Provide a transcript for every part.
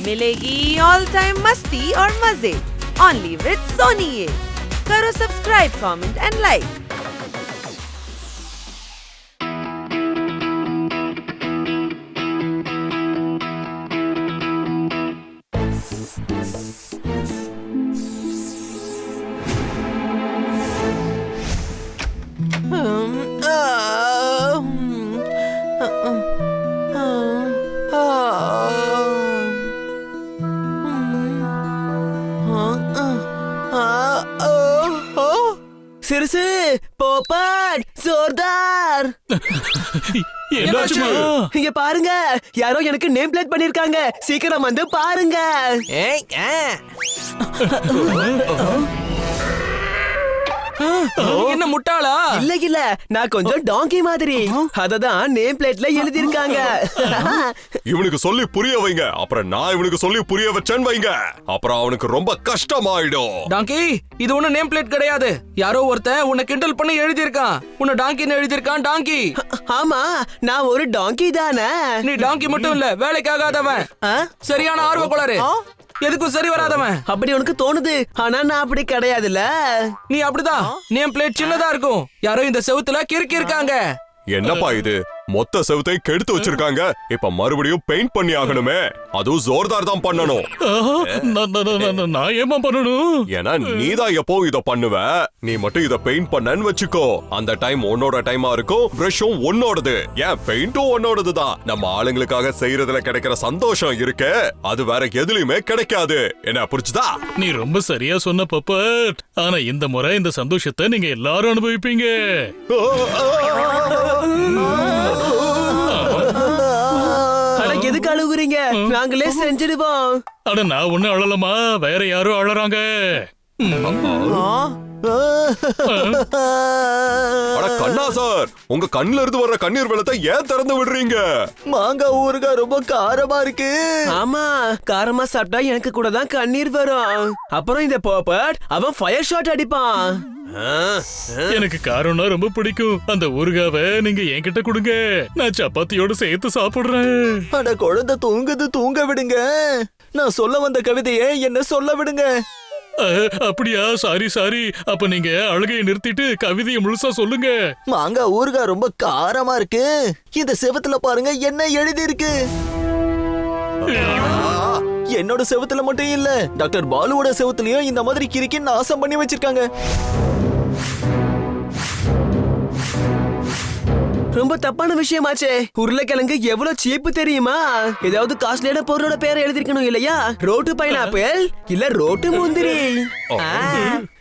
मिलेगी all time मस्ती और मजे ओनली विद सोनी। ये करो सब्सक्राइब, कमेंट एंड लाइक। சிறுசு போப்பாட் ஜோர்தார் என்னாச்சுமா? இங்க பாருங்க, யாரோ எனக்கு நேம் பிளேட் பண்ணிருக்காங்க. சீக்கிரம் வந்து பாருங்க. என்ன முட்டாளா? இல்ல இல்ல, நான் கொஞ்சம் டாங்கி மாதிரி. அததான் நேம் பிளேட்ல எழுதி இருக்காங்க. இவனுக்கு சொல்லி புரிய வைங்க, அப்புறம் நான் இவனுக்கு சொல்லி புரிய வச்சேன் வைங்க, அப்புறம் அவனுக்கு ரொம்ப கஷ்டமாயிடும். டாங்கி, இது ஒண்ணு நேம் பிளேட் கிடையாது. யாரோ ஒருத்தன் உன்னை கிண்டல் பண்ணி எழுதி இருக்கான். உன்னை டாங்கின்னு எழுதி இருக்கான். டாங்கி. ஆமா, நான் ஒரு டாங்கி தானே. நீ டாங்கி மட்டும் இல்ல, வேலைக்காகாதவன், சரியான ஆர்வ கோளாறு, எதுக்கும் சரி வராதவன். அப்படி உனக்கு தோணுது, ஆனா நான் அப்படி கிடையாதுல்ல. நீ அப்படிதான். நேம் பிளேட் சின்னதா இருக்கும். யாரோ இந்த செவுத்துல கிறுக்கி இருக்காங்க. என்னப்பா இது, மொத்த செவத்தை கெடுத்து வச்சிருக்காங்க. இப்ப மறுபடியும் பெயிண்ட் பண்ணி ஆகணுமே, அதுவும் ஜோர்தார் தான் பண்ணணும். நான் ஏமா பண்ணணும்? ஏன்னா நீதான் எப்போ இத பண்ணுவ. நீ மட்டும் இத பெயிண்ட் பண்ணன்னு வச்சுக்கோ, அந்த டைம் உன்னோட டைமா இருக்கும், பிரஷும் உன்னோடது, ஏன் பெயிண்டும் உன்னோடதுதான். நம்ம ஆளுங்களுக்காக செய்யறதுல கிடைக்கிற சந்தோஷம் இருக்கு, அது வேற எதுலயுமே கிடைக்காது. என்ன புரிச்சுதா? நீ ரொம்ப சரியா சொன்ன பப்பட். ஆனா இந்த முறை இந்த சந்தோஷத்தை நீங்க எல்லாரும் அனுபவிப்பீங்க. எதுக்கு அழுகுறீங்க? நாங்களே செஞ்சிடுவோம். அட நான் ஒண்ணு அழலமா, வேற யாரும் அழறாங்க. கண்ணா சார், உங்க கண்ணுல இருந்து வர்ற கண்ணீர் வெள்ளத்தை ஏன் திறந்து விடுறீங்க? மாங்காய் ஊறுகாய் ரொம்ப காரமா இருக்கு. ஆமா, காரமா சாப்பிட்டா எனக்கு கூட தான் கண்ணீர் வரும். அப்புறம் இந்த பாப்பட் அவன் ஃபயர் ஷாட் அடிப்பான். எனக்கு காரம்னா ரொம்ப பிடிக்கும். அந்த ஊறுகாவை நீங்க என்கிட்ட கொடுங்க, நான் சப்பாத்தியோட சேர்த்து சாப்பிடுறேன். அட குழந்தை தூங்குது, தூங்க விடுங்க. நான் சொல்ல வந்த கவிதையை என்ன சொல்ல விடுங்க. அப்படியா? சாரி. அப்ப நீங்க அழுகையை நிறுத்திட்டு கவிதையை முழுசா சொல்லுங்க. மாங்காய் ஊறுகாய் ரொம்ப காரமா இருக்கு. இந்த செவத்துல பாருங்க என்ன எழுதி இருக்கு. என்னோட செவத்துல மட்டும் இல்ல, டாக்டர் பாலுவோட செவத்துலயும் இந்த மாதிரி கிறுக்கி நாசம் பண்ணி வச்சிருக்காங்க. ரொம்ப தப்பான விஷயமாச்சே. உருளைக்கிழங்கு எவ்வளவு சீப்பு தெரியுமா? ஏதாவது காஸ்ட்லியான பொருளோட பேரை எழுதிருக்கணும் இல்லையா? ரோட்டு பைனாப்பிள் இல்ல ரோட்டு முந்திரி.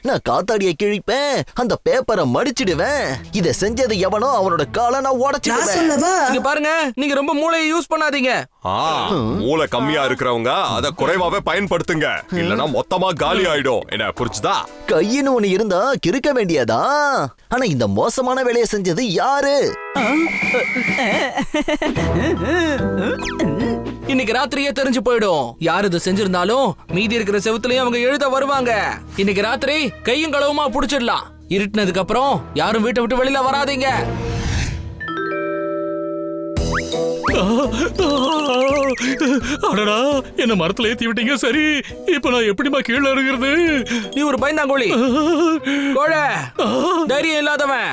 நான் காத்தாடியை கிழிப்பேன், அந்த பேப்பரை மடிச்சிடுவேன். இத செஞ்சது எவனோ அவனோட காலை நான் உடைச்சிடுவேன். இங்க பாருங்க, நீங்க ரொம்ப மூளையை யூஸ் பண்ணாதீங்க. மூளை கம்மியா இருக்கிறவங்க அத குறைவாவே பயன்படுத்துங்க, இல்லனா மொத்தமா காலி ஆயிடும். என்ன புரிச்சுதா? கையின்னு ஒண்ணு இருந்தா கிறுக்க வேண்டியதா. ஆனா இந்த மோசமான வேலையை செஞ்சது யாரு? இன்னைக்கு ராத்திரியே தெரிஞ்சு போயிடும். யார் இது செஞ்சிருந்தாலும் மீதி இருக்கிற செவுத்துலயும் அவங்க எழுத வருவாங்க. இன்னைக்கு ராத்திரி கையும் களவுமா புடிச்சிடலாம். இருட்டினதுக்கு அப்புறம் யாரும் வீட்டை விட்டு வெளியில வராதீங்க. அடடா, என்ன மரத்துல ஏத்தி விட்டீங்க. சரி, இப்ப நான் எப்படிமா கீழே இறங்குறது? நீ ஒரு பயந்தாங்கோழி, கோழை, தைரியம் இல்லாதவன்.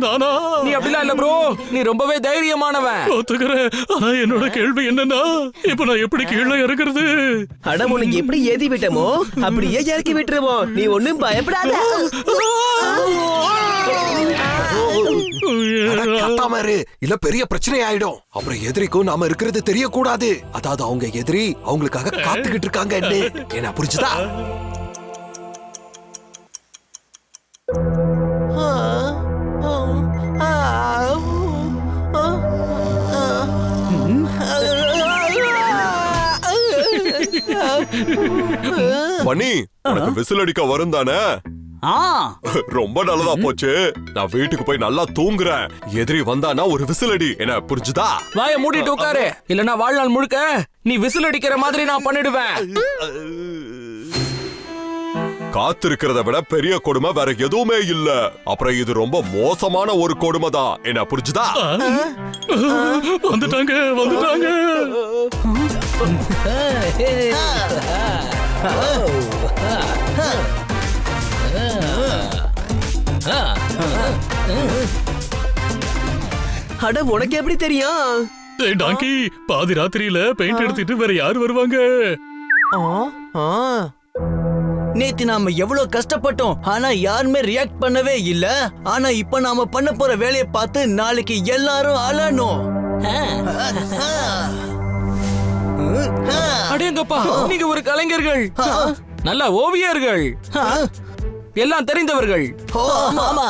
நானா? நீ அப்படிலாம் இல்ல ப்ரோ, நீ ரொம்பவே தைரியமானவன். ஒத்துக்கிறேன். ஆனா என்னோட கேள்வி என்னன்னா, இப்ப நான் எப்படி கீழே இறங்குறது? அட, உனக்கு எப்படி ஏத்தி விட்டமோ அப்படியே இறக்கி விட்டுருவோம். நீ ஒண்ணும் பயப்படாத. இல்ல பெரிய பிரச்சனை ஆயிடும். அப்புறம் எதிரிக்கும் நாம இருக்கிறது தெரியக்கூடாது. அதாவது அவங்க எதிரி அவங்களுக்காக காத்துக்கிட்டு இருக்காங்க. என்ன புரிச்சுதா? பண்ணி, உனக்கு விசில் அடிக்க வரும் தானே? ரொம்ப நல்லதா போச்சு. நான் வீட்டுக்கு போய் நல்லா தூங்குறேன். எதிரி வந்தானா ஒரு விசில் அடி. என்ன புரிஞ்சுதா? வாய மூடிட்டு உட்காரு, இல்லனா வாழ்நாள் முழுக்க நீ விசில் அடிக்கிற மாதிரி நான் பண்ணிடுவேன். காத்திருக்கிறத விட பெரிய கொடுமை வேற எதுவுமே இல்ல. அப்புறம் இது ரொம்ப மோசமான ஒரு கொடுமை தான். என்ன புரிஞ்சுதா? வந்துட்டாங்க. அட உனக்கு எப்படி தெரியும்? ஏய் டாங்கி, பாதி ராத்திரியில பெயிண்ட் எடுத்துட்டு வேற யாரு வருவாங்க? நேத்து நாம எவ்வளவு கஷ்டப்பட்டோம், ஆனா யாருமே ரியாக்ட் பண்ணவே இல்ல. ஆனா இப்ப நாம பண்ண போற வேலையை பார்த்து நாளைக்கு எல்லாரும் அழணும். அடேங்கப்பா, நீங்க ஒரு கலைஞர்கள், நல்ல ஓவியர்கள், எல்லாம் தெரிந்தவர்கள். ஆமா,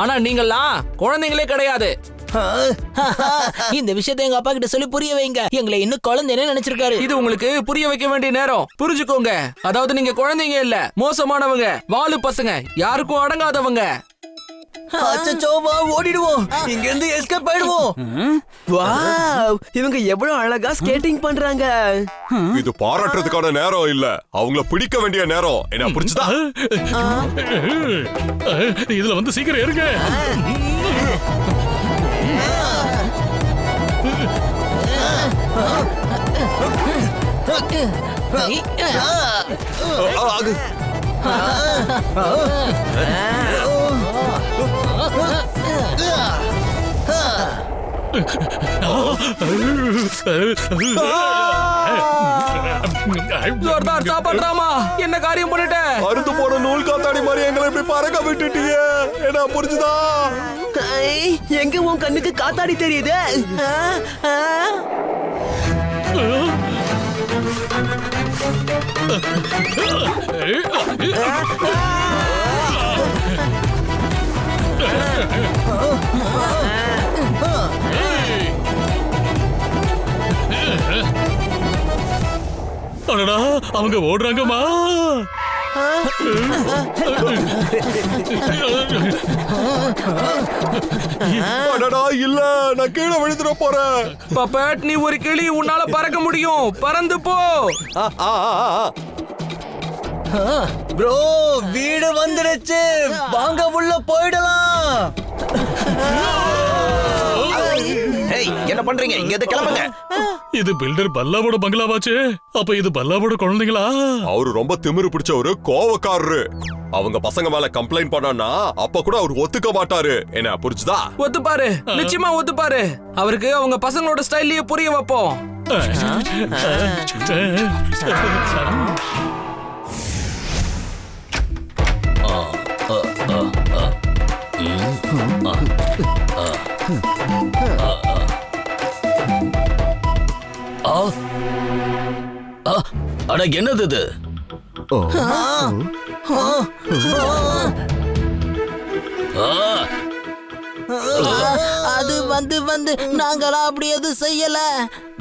ஆனா நீங்கெல்லாம் குழந்தைங்களே கிடையாது. இந்த விஷயத்தை எங்க அப்பா கிட்ட சொல்லி புரிய வைங்க. எங்களை இன்னும் குழந்தைன்னு நினைச்சிருக்காரு. இது உங்களுக்கு புரிய வைக்க வேண்டிய நேரம். புரிஞ்சுக்கோங்க. அதாவது நீங்க குழந்தைங்க இல்ல, மோசமானவங்க, வாலு பசங்க, யாருக்கும் அடங்காதவங்க. அச்சச்சோ, வா ஓடிடுவோம், இங்க இருந்து எஸ்கேப் ஆயிடுவோம். வாவ், இவங்க எவ்வளவு அழகா ஸ்கேட்டிங் பண்றாங்க. இது பாராட்டுறதுக்கான நேரம் இல்ல, அவங்கள பிடிக்க வேண்டிய நேரம். என்ன புரிஞ்சுதா? இதுல வந்து சீக்கிரம் இருங்க. ஜோர்தார் சாப்பாடுறாமா, என்ன காரியம் பண்ணிட்ட? அறுத்து போன நூல் காத்தாடி மாதிரி எங்களை இப்படி பறக்க விட்டுட்டீங்க. என்ன புரிஞ்சுதா? எங்க உன் கண்ணுக்கு காத்தாடி தெரியுது? அடடா, அவங்க ஓடுறாங்கம்மா. அடடா, இல்ல, நான் கீழே விழுந்துட போறேன். பப்பட், நீ ஒரு கிளி, உன்னால பறக்க முடியும். பறந்து போ. ப்ரோ, வீடு வந்துடுச்சு, வாங்க உள்ள போயிடலாம். என்ன பண்றீங்க? இங்க இருந்து கிளம்புங்க. இது பில்டர் பல்லாவோட பங்களாவாச்சு. அப்ப இது பல்லாவோட குழந்தைங்களா? அவரு ரொம்ப திமிரு பிடிச்ச ஒரு கோவக்காரரு. அவங்க பசங்க மேல கம்ப்ளைண்ட் பண்ணா அப்ப கூட அவர் ஒத்துக்க மாட்டாரு. என்ன புரிஞ்சுதா? ஒத்துப்பாரு, நிச்சயமா ஒத்துப்பாரு. அவருக்கு அவங்க பசங்களோட ஸ்டைல்லயே புரிய வைப்போம். அட, என்னது இது? அது வந்து நாங்களா அப்படி எதுவும் செய்யல.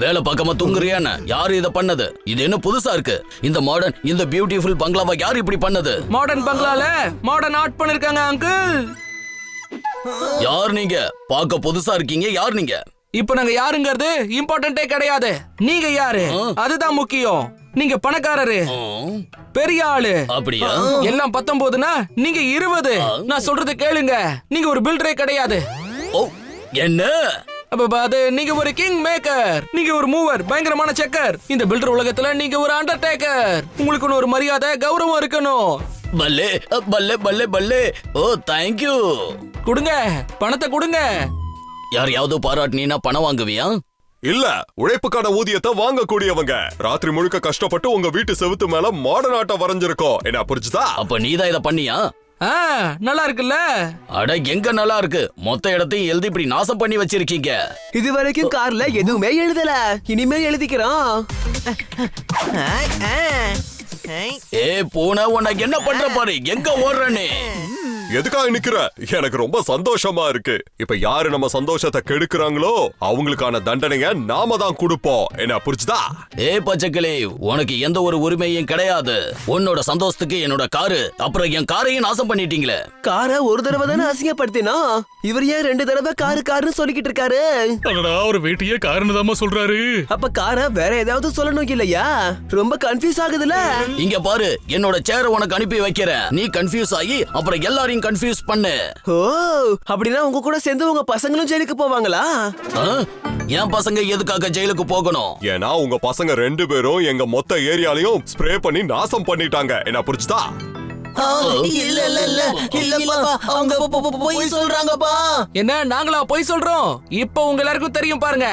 வேலை பார்க்காம தூங்குறியான்னு? யாரு இத பண்ணது? இது என்ன புதுசா இருக்கு? இந்த மாடர்ன், இந்த பியூட்டிஃபுல் பங்களாவை யாரு இப்படி பண்ணது? மாடர்ன் பங்களால மாடர்ன் ஆர்ட் பண்ணிருக்காங்க அங்கிள். யார் நீங்க? பார்க்க புதுசா இருக்கீங்க. யார் நீங்க? இப்ப நாங்க யாருங்கிறது இம்பார்ட்டன்டே கிடையாது. நீங்க யாரு அதுதான் முக்கியம். நீங்க பணக்காரரு, பெரிய ஆளு. அப்படியா? எல்லாம் 19னா நீங்க 20. நான் சொல்றது கேளுங்க. நீங்க ஒரு பில்டரே கிடையாது. ஓ, என்ன? அது நீங்க ஒரு கிங் மேக்கர், நீங்க ஒரு மூவர், பயங்கரமான செக்கர். இந்த பில்டர் உலகத்துல நீங்க ஒரு அண்டர்டேக்கர். உங்களுக்கு ஒரு மரியாதை, கௌரவம் இருக்கணும். பல்லே பல்லே பல்லே பல்லே. ஓ, தேங்க்யூ. கொடுங்க, பணத்தை கொடுங்க. யாரையாவது பாராட்டினா பணம் வாங்குவியா? இல்ல, உழைப்புக்கான ஊதியத்தை வாங்கக்கூடியவங்க. ராத்திரி முழுக்க கஷ்டப்பட்டு உங்க வீட்டு செவுத்து மேல மாடர்ன் ஆட்டம் வரைஞ்சிருக்கோம். என்ன புரிஞ்சுதா? அப்ப நீதான் இத பண்ணியா? நல்லா இருக்குல்ல? அட, எங்க நல்லா இருக்கு? மொத்த இடத்தையும் எழுதி இப்படி நாசம் பண்ணி வச்சிருக்கீங்க. இது வரைக்கும் கார்ல எதுவுமே எழுதல, இனிமே எழுதிக்கிறோம். ஏ பூனை, உனக்கு என்ன பண்ற பாரு. எங்க ஓடுறனே? எதுக்காக நிக்கிற? எனக்கு ரொம்ப சந்தோஷமா இருக்கு. இப்ப யாரு நம்ம சந்தோஷத்தை கெடுக்கிறாங்களோ அவங்களுக்கான தண்டனைய நாம தான் கொடுப்போம். என்ன புரிஞ்சுதா? ஏ பச்சைக்கிளி, உனக்கு எந்த ஒரு உரிமையும் கிடையாது. உன்னோட சந்தோஷத்துக்கு என்னோட காரு, அப்புறம் என் காரையும் நாசம் பண்ணிட்டீங்களே. காரை ஒரு தடவை தானே அசிங்கப்படுத்தினா, இவர் ஏன் 2 தடவை காருன்னு சொல்லிக்கிட்டு இருக்காரு? அடடா, ஒரு வீட்டையே காருன்னு தாமா சொல்றாரு. அப்ப காரை வேற ஏதாவது சொல்லணும் இல்லையா? ரொம்ப கன்ஃபியூஸ் ஆகுதுல. இங்க பாரு, என்னோட சேரை உனக்கு அனுப்பி வைக்கிறேன். நீ கன்ஃபியூஸ் ஆகி அப்புறம் எல்லாரையும் எல்லாரையும் கன்ஃபியூஸ் பண்ணு. ஓ அப்படின்னா உங்க கூட சேர்ந்து உங்க பசங்களும் ஜெயிலுக்கு போவாங்களா? என் பசங்க எதுக்காக ஜெயிலுக்கு போகணும்? ஏன்னா உங்க பசங்க 2 பேரும் எங்க மொத்த ஏரியாலையும் ஸ்ப்ரே பண்ணி நாசம் பண்ணிட்டாங்க. என்ன புரிஞ்சுதா? இல்ல இல்ல இல்ல இல்லப்பா, அவங்க போய் சொல்றாங்கப்பா. என்ன நாங்களா போய் சொல்றோம்? இப்போ உங்க எல்லாருக்கும் தெரியும் பாருங்க.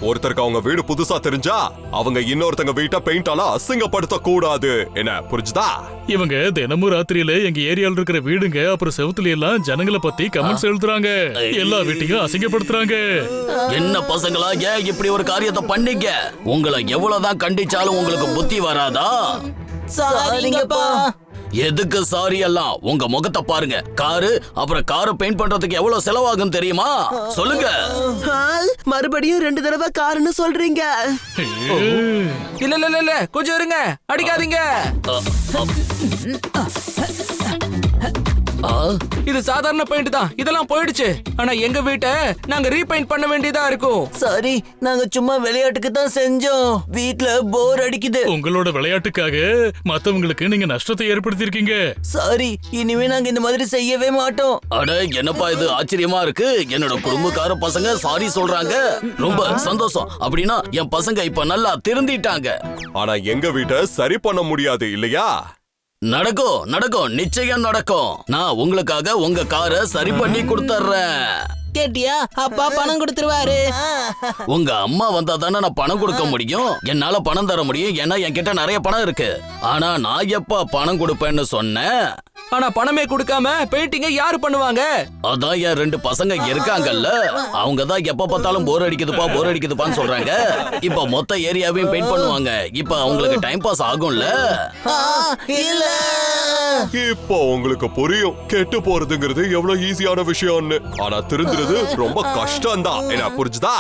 ஒருத்தருக்கு அவங்க வீடு புதுசா தெரிஞ்சா அவங்க இன்னொருத்தங்க வீட்டை பெயிண்டால அசிங்கப்படுத்த கூடாது. என்ன புரிஞ்சுதா? இவங்க தினமும் ராத்திரியில எங்க ஏரியால இருக்கிற வீடுங்க அப்புறம் செவுத்துல எல்லாம் ஜனங்களை பத்தி கமெண்ட்ஸ் எழுதுறாங்க. எல்லா வீட்டையும் அசிங்கப்படுத்துறாங்க. என்ன பசங்களா, ஏன் இப்படி ஒரு காரியத்தை பண்ணீங்க? உங்களை எவ்வளவுதான் கண்டிச்சாலும் உங்களுக்கு புத்தி வராதா? சாரிங்கப்பா. எதுக்கு சாரி எல்லாம்? உங்க முகத்தை பாருங்க. அப்புறம் காரை பெயிண்ட் பண்றதுக்கு எவ்வளவு செலவாகும் தெரியுமா? சொல்லுங்க. மறுபடியும் 2 தடவை காருன்னு சொல்றீங்க. இல்ல இல்ல இல்ல கொஞ்சம் இருங்க, அடிக்காதீங்க. இது சாதாரண பெயிண்ட் தான், இதெல்லாம் போயிடுச்சு. ஆனா எங்க வீட்டை நாங்க ரீபெயிண்ட் பண்ண வேண்டியதா இருக்கும். சாரி, நாங்க சும்மா விளையாட்டுக்கு தான் செஞ்சோம். வீட்ல போர் அடிக்குது. உங்களோட விளையாட்டுக்காக மத்தவங்களுக்கு நீங்க நஷ்டத்தை ஏற்படுத்திருக்கீங்க. சாரி, இனிமே நாங்க இந்த மாதிரி செய்யவே மாட்டோம். அட என்னப்பா இது ஆச்சரியமா இருக்கு. என்னோட குடும்பக்கார பசங்க சாரி சொல்றாங்க. ரொம்ப சந்தோஷம். அப்படின்னா என் பசங்க இப்ப நல்லா திருந்திட்டாங்க. ஆனா எங்க வீட்டை சரி பண்ண முடியாது இல்லையா? நடக்கும் நடக்கும், நிச்சயம் நடக்கும். நான் உங்களுக்காக உங்க காரை சரி பண்ணி கொடுத்துறேன். கேட்டியா? அப்பா பணம் கொடுத்துருவாரு. உங்க அம்மா வந்தா தானே நான் பணம் கொடுக்க முடியும். என்னால பணம் தர முடியும், ஏன்னா என்கிட்ட நிறைய பணம் இருக்கு. ஆனா நான் எப்ப பணம் கொடுப்பேன்னு சொன்னேன். ஆனா பணமே கொடுக்காம பெயிண்டிங்க யாரு பண்ணுவாங்க? அதான் என் 2 பசங்க இருக்காங்கல்ல, அவங்க தான் எப்ப பார்த்தாலும் போர் அடிக்குதுப்பான்னு சொல்றாங்க. இப்ப மொத்த ஏரியாவையும் பெயிண்ட் பண்ணுவாங்க. இப்ப அவங்களுக்கு டைம் பாஸ் ஆகும்ல. இல்ல, இப்போ உங்களுக்கு புரியும் கெட்டு போறதுங்கிறது எவ்வளவு ஈஸியான விஷயம்னு. ஆனா திருந்துறது ரொம்ப கஷ்டம் தான். என்ன புரிஞ்சுதா?